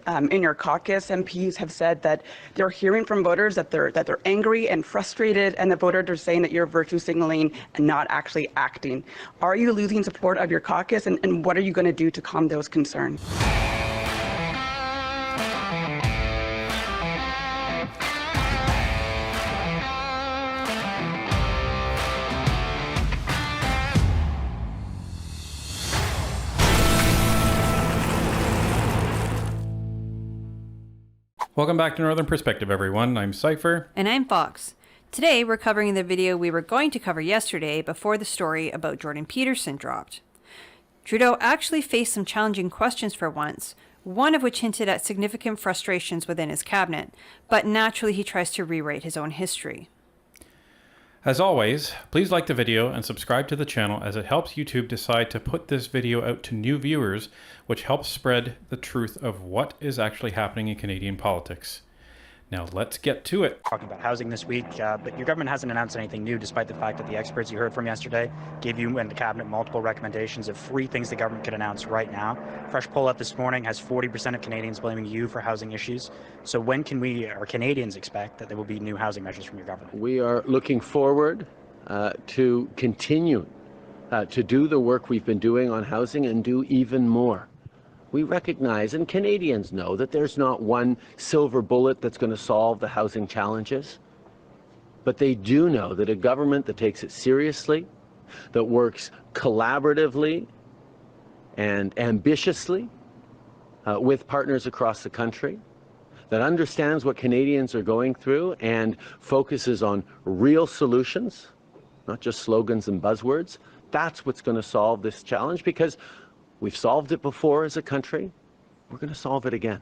in your caucus, MPs have said that they're hearing from voters that they're angry and frustrated, and the voters are saying that you're virtue signaling and not actually acting. Are you losing support of your caucus, and what are you going to do to calm those concerns? Welcome back to Northern Perspective, everyone. I'm Cypher. And I'm Fox. Today, we're covering the video we were going to cover yesterday before the story about Jordan Peterson dropped. Trudeau actually faced some challenging questions for once, one of which hinted at significant frustrations within his cabinet, but naturally he tries to rewrite his own history. As always, please like the video and subscribe to the channel as it helps YouTube decide to put this video out to new viewers, which helps spread the truth of what is actually happening in Canadian politics. Now let's get to it. Talking about housing this week, but your government hasn't announced anything new, despite the fact that the experts you heard from yesterday gave you and the cabinet multiple recommendations of 3 things the government could announce right now. Fresh poll out this morning has 40% of Canadians blaming you for housing issues. So when can we, or Canadians, expect that there will be new housing measures from your government? We are looking forward to continue to do the work we've been doing on housing and do even more. We recognize, and Canadians know, that there's not one silver bullet that's going to solve the housing challenges. But they do know that a government that takes it seriously, that works collaboratively and ambitiously with partners across the country, that understands what Canadians are going through and focuses on real solutions, not just slogans and buzzwords, that's what's going to solve this challenge, because we've solved it before as a country. We're going to solve it again.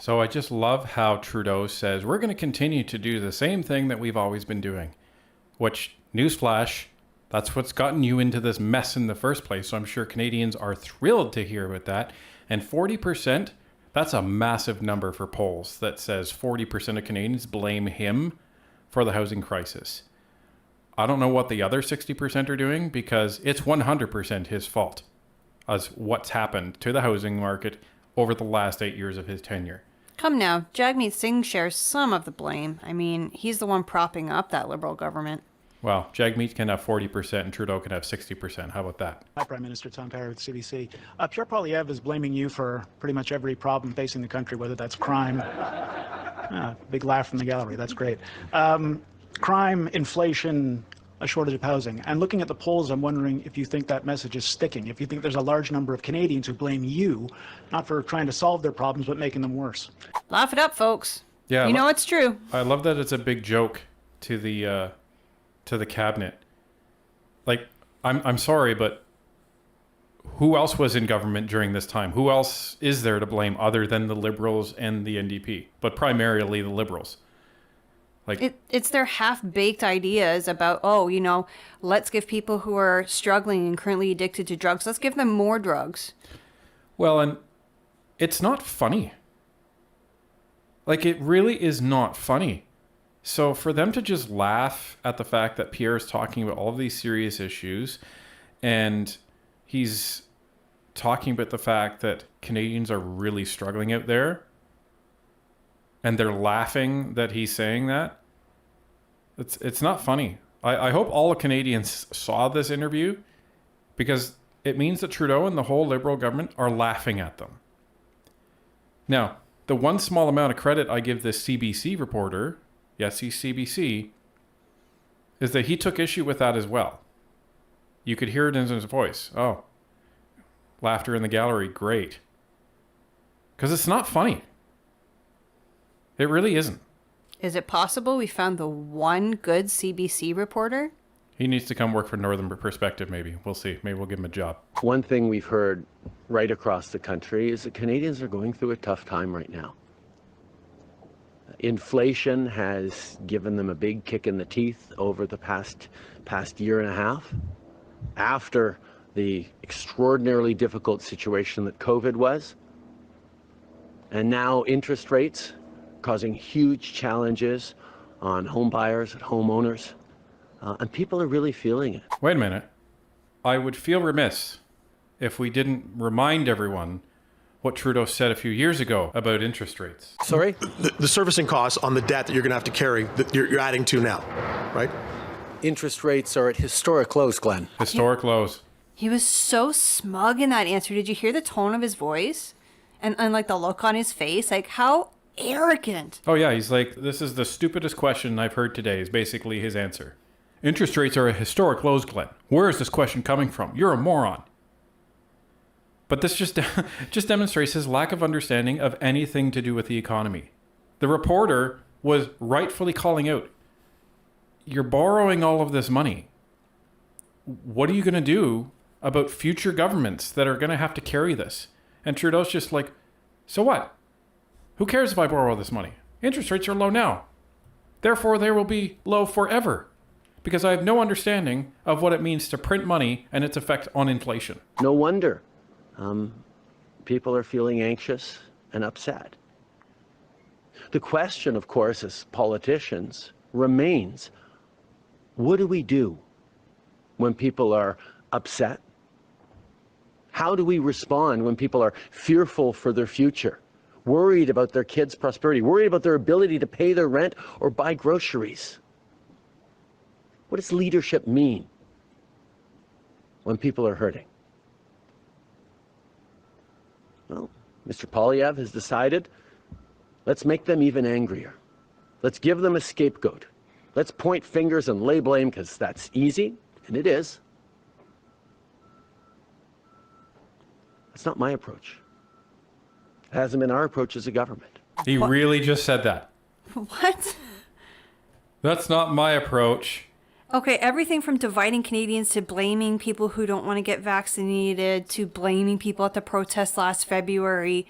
So I just love how Trudeau says we're going to continue to do the same thing that we've always been doing. Which, newsflash, that's what's gotten you into this mess in the first place. So I'm sure Canadians are thrilled to hear about that. And 40%, that's a massive number for polls that says 40% of Canadians blame him for the housing crisis. I don't know what the other 60% are doing, because it's 100% his fault as what's happened to the housing market over the last 8 years of his tenure. Come now, Jagmeet Singh shares some of the blame. I mean, he's the one propping up that Liberal government. Well, Jagmeet can have 40% and Trudeau can have 60%. How about that? Hi, Prime Minister Tom Perry with CBC. Pierre Poilievre is blaming you for pretty much every problem facing the country, whether that's crime. Big laugh from the gallery. That's great. Crime, inflation, a shortage of housing. And looking at the polls, I'm wondering if you think that message is sticking, if you think there's a large number of Canadians who blame you, not for trying to solve their problems, but making them worse. Laugh it up, folks. Yeah, you know it's true. I love that it's a big joke to the cabinet. Like, I'm sorry, but who else was in government during this time? Who else is there to blame other than the Liberals and the NDP? But primarily the Liberals. Like, it's their half-baked ideas about, oh, you know, let's give people who are struggling and currently addicted to drugs, let's give them more drugs. Well, and it's not funny. Like, it really is not funny. So for them to just laugh at the fact that Pierre is talking about all of these serious issues, and he's talking about the fact that Canadians are really struggling out there, and they're laughing that he's saying that, it's not funny. I hope all Canadians saw this interview, because it means that Trudeau and the whole Liberal government are laughing at them. Now, the one small amount of credit I give this CBC reporter, yes, he's CBC, is that he took issue with that as well. You could hear it in his voice. Oh, laughter in the gallery, great. Because it's not funny. It really isn't. Is it possible we found the one good CBC reporter? He needs to come work for Northern Perspective, maybe. We'll see. Maybe we'll give him a job. One thing we've heard right across the country is that Canadians are going through a tough time right now. Inflation has given them a big kick in the teeth over the past year and a half. After the extraordinarily difficult situation that COVID was. And now interest rates causing huge challenges on home buyers and homeowners. And people are really feeling it. Wait a minute. I would feel remiss if we didn't remind everyone what Trudeau said a few years ago about interest rates. Sorry? The servicing costs on the debt that you're going to have to carry, that you're adding to now, right? Interest rates are at historic lows, Glenn. Historic lows. He was so smug in that answer. Did you hear the tone of his voice? And like the look on his face? Like, how arrogant. Oh yeah, he's like, this is the stupidest question I've heard today, is basically his answer. Interest rates are at historic lows, Glenn. Where is this question coming from? You're a moron. But this just demonstrates his lack of understanding of anything to do with the economy. The reporter was rightfully calling out, you're borrowing all of this money. What are you going to do about future governments that are going to have to carry this? And Trudeau's just like, so what? Who cares if I borrow all this money? Interest rates are low now. Therefore, they will be low forever. Because I have no understanding of what it means to print money and its effect on inflation. No wonder people are feeling anxious and upset. The question, of course, as politicians, remains, what do we do when people are upset? How do we respond when people are fearful for their future, worried about their kids' prosperity, worried about their ability to pay their rent or buy groceries? What does leadership mean when people are hurting? Well, Mr. Poilievre has decided, let's make them even angrier. Let's give them a scapegoat. Let's point fingers and lay blame, because that's easy, and it is. That's not my approach. It hasn't been our approach as a government. He really just said that. What? That's not my approach. Okay, everything from dividing Canadians to blaming people who don't want to get vaccinated to blaming people at the protest last February,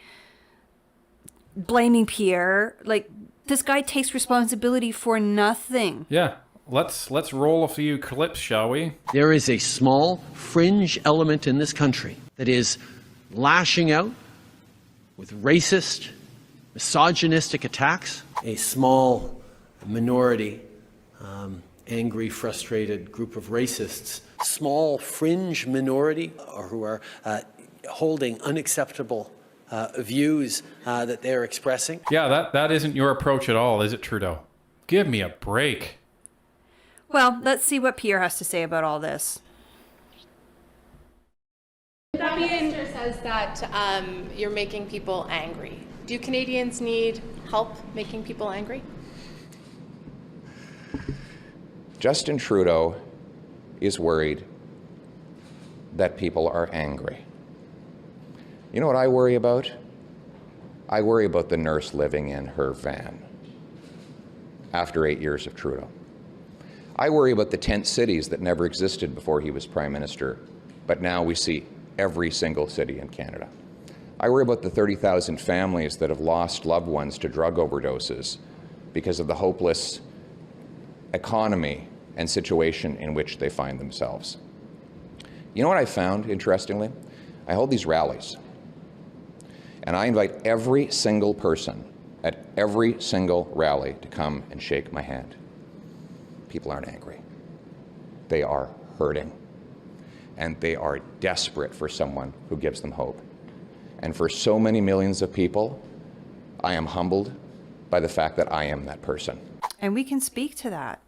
blaming Pierre. Like, this guy takes responsibility for nothing. Yeah, let's roll a few clips, shall we? There is a small fringe element in this country that is lashing out with racist, misogynistic attacks. A small minority, angry, frustrated group of racists, small fringe minority who are holding unacceptable views that they're expressing. Yeah, that isn't your approach at all, is it, Trudeau? Give me a break. Well, let's see what Pierre has to say about all this. The Prime Minister says that you're making people angry. Do Canadians need help making people angry? Justin Trudeau is worried that people are angry. You know what I worry about? I worry about the nurse living in her van after 8 years of Trudeau. I worry about the tent cities that never existed before he was Prime Minister, but now we see every single city in Canada. I worry about the 30,000 families that have lost loved ones to drug overdoses because of the hopeless economy and situation in which they find themselves. You know what I found, interestingly? I hold these rallies, and I invite every single person at every single rally to come and shake my hand. People aren't angry. They are hurting, and they are desperate for someone who gives them hope. And for so many millions of people, I am humbled by the fact that I am that person. And we can speak to that.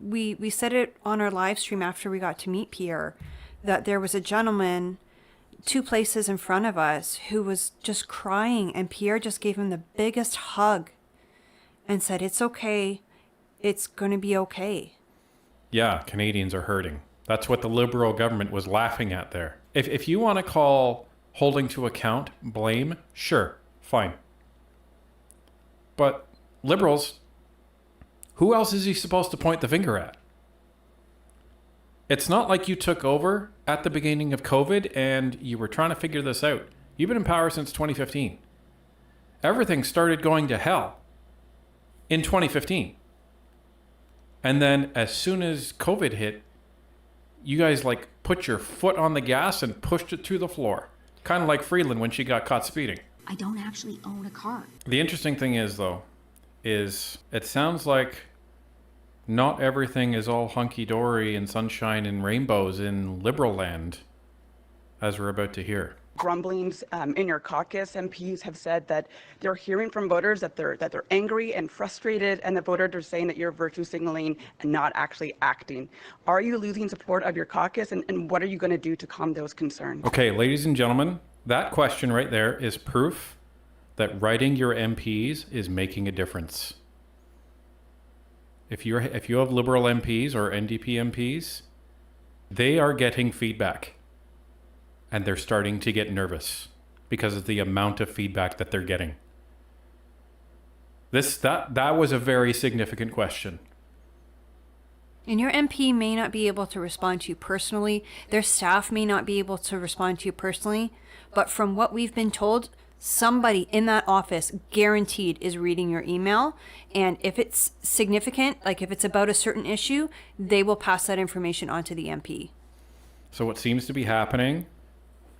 We said it on our live stream after we got to meet Pierre, that there was a gentleman 2 places in front of us who was just crying, and Pierre just gave him the biggest hug and said, it's okay. It's going to be okay. Yeah, Canadians are hurting. That's what the Liberal government was laughing at there. If you want to call holding to account blame, sure, fine. But Liberals, who else is he supposed to point the finger at? It's not like you took over at the beginning of COVID and you were trying to figure this out. You've been in power since 2015. Everything started going to hell in 2015. And then as soon as COVID hit, you guys like put your foot on the gas and pushed it through the floor. Kind of like Freeland when she got caught speeding. I don't actually own a car. The interesting thing is, though, is it sounds like not everything is all hunky-dory and sunshine and rainbows in Liberal land, as we're about to hear. grumblings in your caucus. MPs have said that they're hearing from voters that they're angry and frustrated, and the voters are saying that you're virtue signaling and not actually acting. Are you losing support of your caucus, and what are you going to do to calm those concerns? Okay, ladies and gentlemen, that question right there is proof that writing your MPs is making a difference. If you have Liberal MPs or NDP MPs, they are getting feedback, and they're starting to get nervous because of the amount of feedback that they're getting. That was a very significant question. And your MP may not be able to respond to you personally. Their staff may not be able to respond to you personally. But from what we've been told, somebody in that office guaranteed is reading your email. And if it's significant, like if it's about a certain issue, they will pass that information on to the MP. So what seems to be happening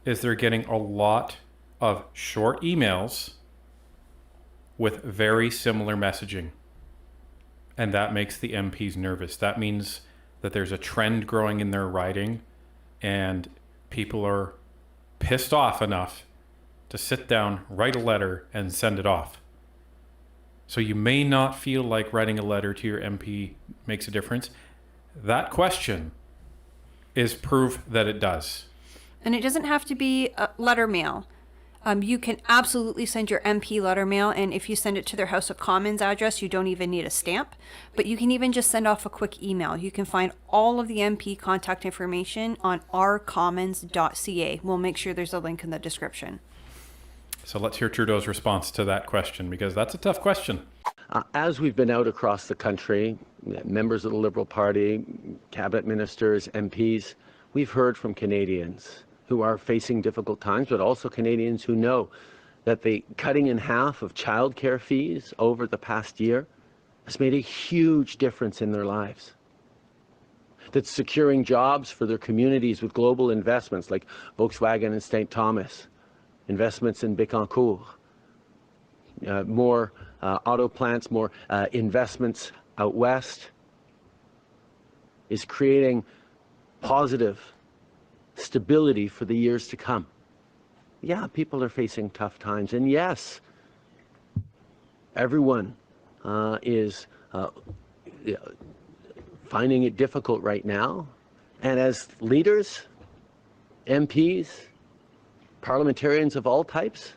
is they're getting a lot of short emails with very similar messaging. And that makes the MPs nervous. That means that there's a trend growing in their riding, and people are pissed off enough to sit down, write a letter, and send it off. So you may not feel like writing a letter to your MP makes a difference. That question is proof that it does. And it doesn't have to be a letter mail. You can absolutely send your MP letter mail, and if you send it to their House of Commons address, you don't even need a stamp. But you can even just send off a quick email. You can find all of the MP contact information on ourcommons.ca. We'll make sure there's a link in the description. So let's hear Trudeau's response to that question, because that's a tough question. As we've been out across the country, members of the Liberal Party, cabinet ministers, MPs, we've heard from Canadians who are facing difficult times, but also Canadians who know that the cutting in half of childcare fees over the past year has made a huge difference in their lives. That securing jobs for their communities with global investments like Volkswagen and St. Thomas, investments in Bécancour, more auto plants, more investments out west, is creating positive stability for the years to come. Yeah, people are facing tough times, and yes, everyone is finding it difficult right now. And as leaders, MPs, parliamentarians of all types,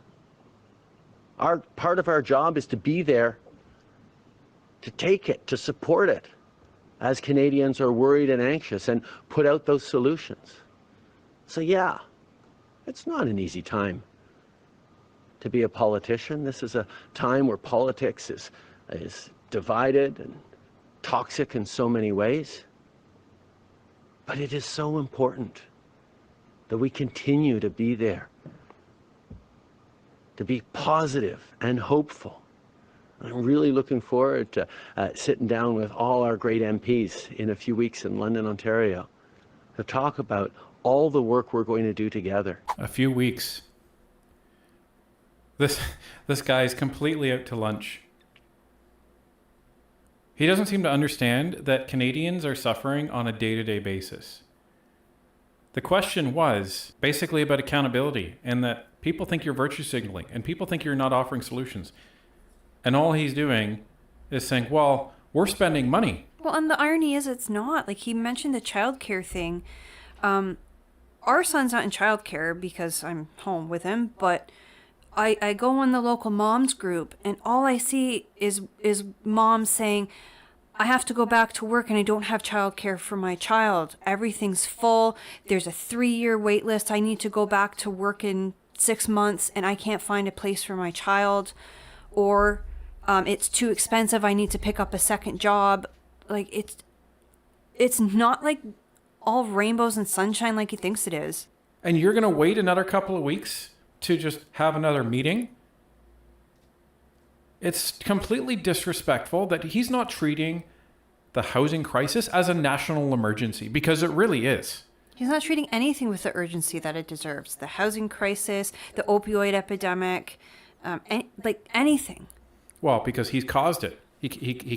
part of our job is to be there, to take it, to support it, as Canadians are worried and anxious, and put out those solutions. So yeah, it's not an easy time to be a politician. This is a time where politics is divided and toxic in so many ways. But it is so important that we continue to be there, to be positive and hopeful. I'm really looking forward to sitting down with all our great MPs in a few weeks in London, Ontario, to talk about all the work we're going to do together. A few weeks. This guy is completely out to lunch. He doesn't seem to understand that Canadians are suffering on a day-to-day basis. The question was basically about accountability, and that people think you're virtue signaling, and people think you're not offering solutions. And all he's doing is saying, well, we're spending money. Well, and the irony is it's not. Like, he mentioned the childcare thing. Our son's not in childcare because I'm home with him, but I go on the local moms group, and all I see is moms saying, I have to go back to work and I don't have childcare for my child. Everything's full. There's a 3-year wait list. I need to go back to work in 6 months and I can't find a place for my child. Or it's too expensive. I need to pick up a second job. Like, it's not like all rainbows and sunshine like he thinks it is. And you're going to wait another couple of weeks to just have another meeting? It's completely disrespectful that he's not treating the housing crisis as a national emergency, because it really is. He's not treating anything with the urgency that it deserves. The housing crisis, the opioid epidemic, anything. Well, because he's caused it. He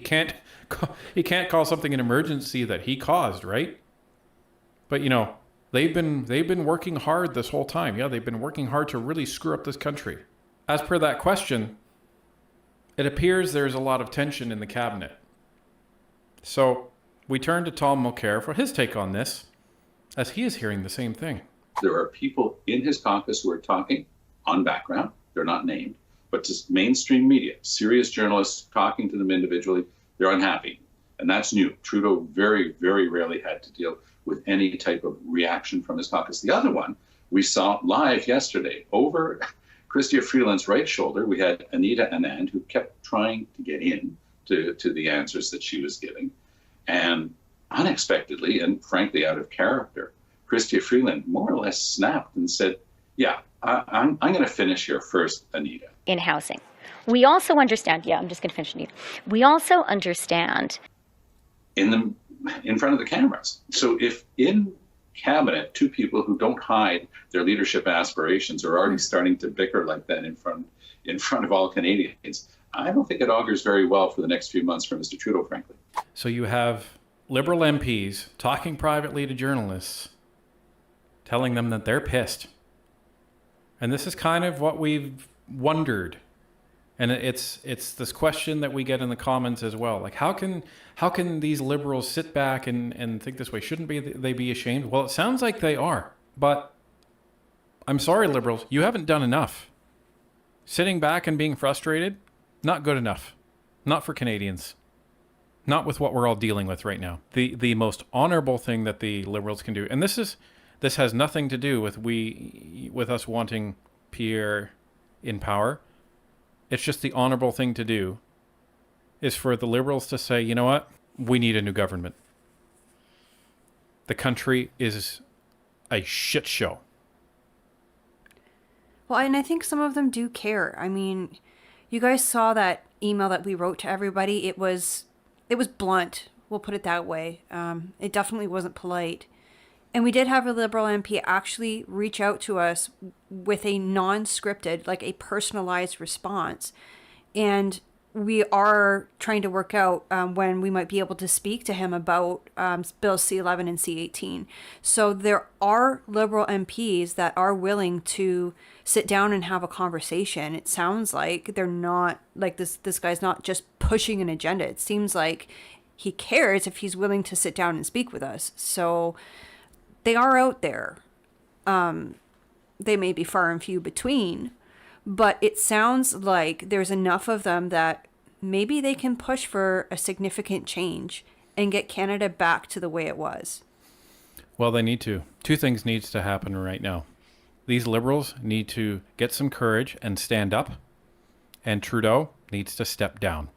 can't call something an emergency that he caused, right? But, They've been working hard this whole time. Yeah, they've been working hard to really screw up this country. As per that question, it appears there's a lot of tension in the cabinet. So we turn to Tom Mulcair for his take on this, as he is hearing the same thing. There are people in his caucus who are talking on background. They're not named, but just mainstream media, serious journalists talking to them individually. They're unhappy. And that's new. Trudeau very, very rarely had to deal with any type of reaction from his caucus. The other one we saw live yesterday over Chrystia Freeland's right shoulder. We had Anita Anand, who kept trying to get in to the answers that she was giving. And unexpectedly, and frankly out of character, Chrystia Freeland more or less snapped and said, yeah, I'm going to finish here first, Anita. In housing. We also understand, I'm just going to finish, Anita. We also understand. In front of the cameras. So if in cabinet, two people who don't hide their leadership aspirations are already starting to bicker like that in front of all Canadians, I don't think it augurs very well for the next few months for Mr. Trudeau, frankly. So you have Liberal MPs talking privately to journalists, telling them that they're pissed. And this is kind of what we've wondered. And it's this question that we get in the comments as well. Like, how can these Liberals sit back and think this way? Shouldn't they be ashamed? Well, it sounds like they are. But I'm sorry, Liberals, you haven't done enough. Sitting back and being frustrated, not good enough. Not for Canadians. Not with what we're all dealing with right now. The most honorable thing that the Liberals can do, and this has nothing to do with us wanting Pierre in power. It's just the honorable thing to do is for the Liberals to say, you know what? We need a new government. The country is a shit show. Well, and I think some of them do care. I mean, you guys saw that email that we wrote to everybody. It was blunt. We'll put it that way. It definitely wasn't polite. And we did have a Liberal MP actually reach out to us with a non-scripted, like a personalized response. And we are trying to work out when we might be able to speak to him about Bills C11 and C18. So there are Liberal MPs that are willing to sit down and have a conversation. It sounds like they're not, like this guy's not just pushing an agenda. It seems like he cares if he's willing to sit down and speak with us. So they are out there. They may be far and few between, but it sounds like there's enough of them that maybe they can push for a significant change and get Canada back to the way it was. Well, they need to. Two things needs to happen right now. These Liberals need to get some courage and stand up, and Trudeau needs to step down.